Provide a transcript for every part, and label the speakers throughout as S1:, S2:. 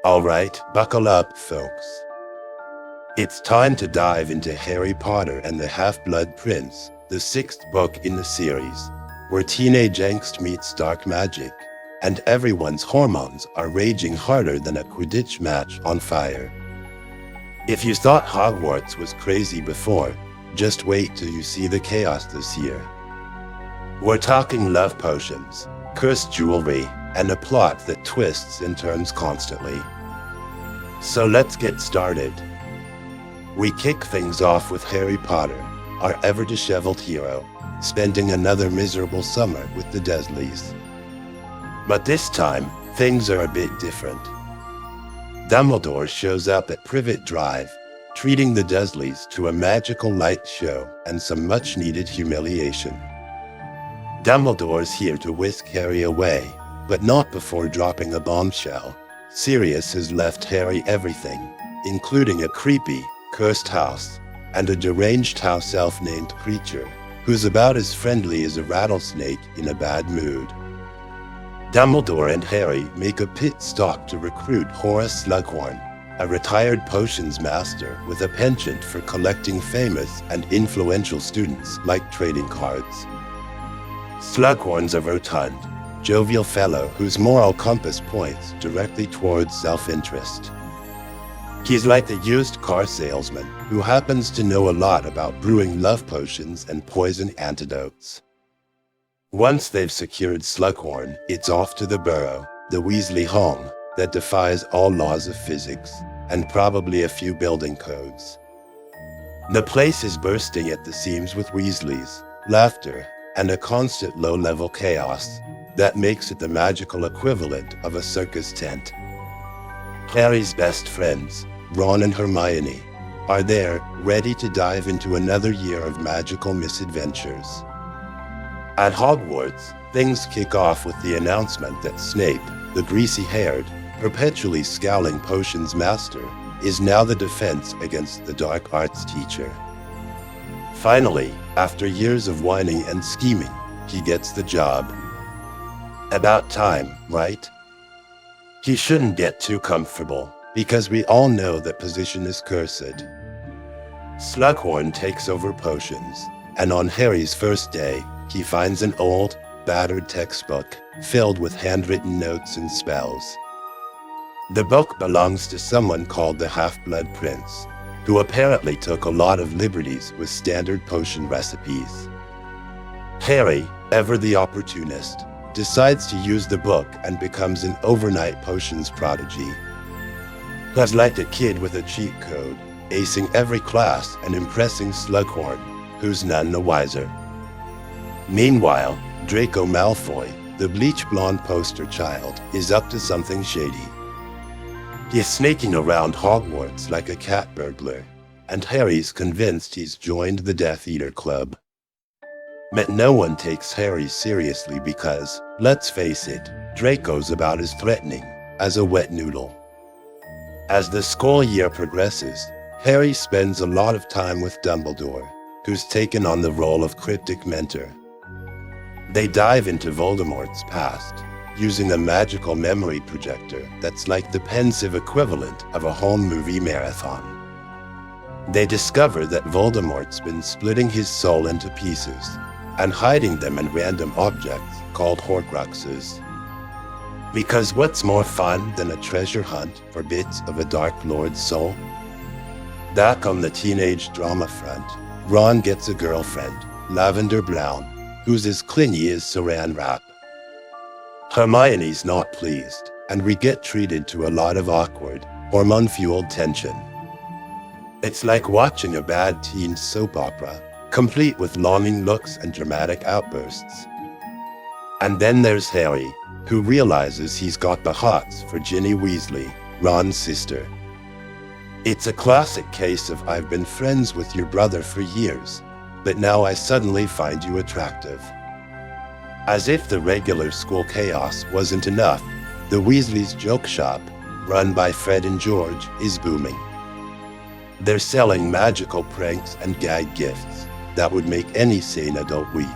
S1: Alright, buckle up, folks. It's time to dive into Harry Potter and the Half-Blood Prince, the sixth book in the series, where teenage angst meets dark magic, and everyone's hormones are raging harder than a Quidditch match on fire. If you thought Hogwarts was crazy before, just wait till you see the chaos this year. We're talking love potions, cursed jewelry, and a plot that twists and turns constantly. So let's get started. We kick things off with Harry Potter, our ever-disheveled hero, spending another miserable summer with the Dursleys. But this time, things are a bit different. Dumbledore shows up at Privet Drive, treating the Dursleys to a magical light show and some much-needed humiliation. Dumbledore's here to whisk Harry away, but not before dropping a bombshell. Sirius has left Harry everything, including a creepy, cursed house, and a deranged house elf named Creature, who's about as friendly as a rattlesnake in a bad mood. Dumbledore and Harry make a pit stop to recruit Horace Slughorn, a retired potions master with a penchant for collecting famous and influential students like trading cards. Slughorn's a rotund, jovial fellow whose moral compass points directly towards self-interest. He's like the used car salesman who happens to know a lot about brewing love potions and poison antidotes. Once they've secured Slughorn, it's off to the burrow, the Weasley home, that defies all laws of physics, and probably a few building codes. The place is bursting at the seams with Weasleys, laughter, and a constant low-level chaos that makes it the magical equivalent of a circus tent. Harry's best friends, Ron and Hermione, are there, ready to dive into another year of magical misadventures. At Hogwarts, things kick off with the announcement that Snape, the greasy-haired, perpetually scowling potions master, is now the defense against the dark arts teacher. Finally, after years of whining and scheming, he gets the job. About time, right? He shouldn't get too comfortable, because we all know that position is cursed. Slughorn takes over potions, and on Harry's first day, he finds an old, battered textbook filled with handwritten notes and spells. The book belongs to someone called the Half-Blood Prince, who apparently took a lot of liberties with standard potion recipes. Harry, ever the opportunist, decides to use the book and becomes an overnight potions prodigy. He's like a kid with a cheat code, acing every class and impressing Slughorn, who's none the wiser. Meanwhile, Draco Malfoy, the bleach-blonde poster child, is up to something shady. He's sneaking around Hogwarts like a cat burglar, and Harry's convinced he's joined the Death Eater Club. But no one takes Harry seriously because, let's face it, Draco's about as threatening as a wet noodle. As the school year progresses, Harry spends a lot of time with Dumbledore, who's taken on the role of cryptic mentor. They dive into Voldemort's past, using a magical memory projector that's like the pensive equivalent of a home movie marathon. They discover that Voldemort's been splitting his soul into pieces and hiding them in random objects called Horcruxes. Because what's more fun than a treasure hunt for bits of a Dark Lord's soul? Back on the teenage drama front, Ron gets a girlfriend, Lavender Brown, who's as clingy as Saran Wrap. Hermione's not pleased, and we get treated to a lot of awkward, hormone-fueled tension. It's like watching a bad teen soap opera, complete with longing looks and dramatic outbursts. And then there's Harry, who realizes he's got the hots for Ginny Weasley, Ron's sister. It's a classic case of I've been friends with your brother for years, but now I suddenly find you attractive. As if the regular school chaos wasn't enough, the Weasleys' joke shop, run by Fred and George, is booming. They're selling magical pranks and gag gifts that would make any sane adult weep.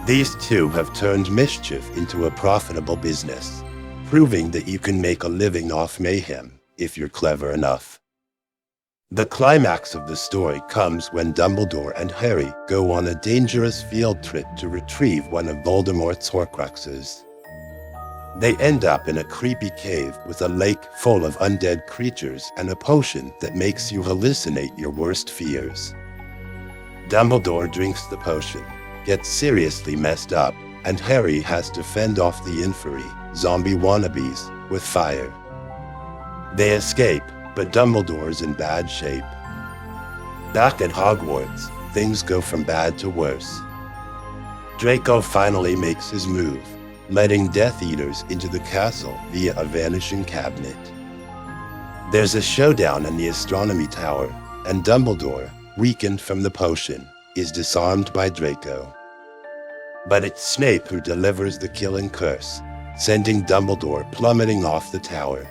S1: These two have turned mischief into a profitable business, proving that you can make a living off mayhem if you're clever enough. The climax of the story comes when Dumbledore and Harry go on a dangerous field trip to retrieve one of Voldemort's Horcruxes. They end up in a creepy cave with a lake full of undead creatures and a potion that makes you hallucinate your worst fears. Dumbledore drinks the potion, gets seriously messed up, and Harry has to fend off the inferi, zombie wannabes, with fire. They escape, but Dumbledore's in bad shape. Back at Hogwarts, things go from bad to worse. Draco finally makes his move, letting Death Eaters into the castle via a vanishing cabinet. There's a showdown in the astronomy tower, and Dumbledore, weakened from the potion, is disarmed by Draco. But it's Snape who delivers the killing curse, sending Dumbledore plummeting off the tower.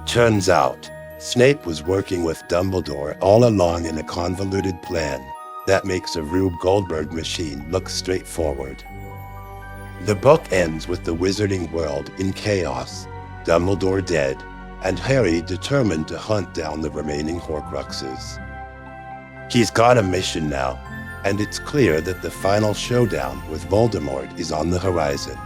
S1: Turns out, Snape was working with Dumbledore all along in a convoluted plan that makes a Rube Goldberg machine look straightforward. The book ends with the wizarding world in chaos, Dumbledore dead, and Harry determined to hunt down the remaining Horcruxes. He's got a mission now, and it's clear that the final showdown with Voldemort is on the horizon.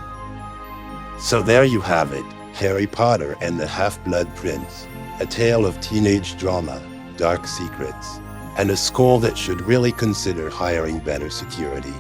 S1: So there you have it, Harry Potter and the Half-Blood Prince, a tale of teenage drama, dark secrets, and a school that should really consider hiring better security.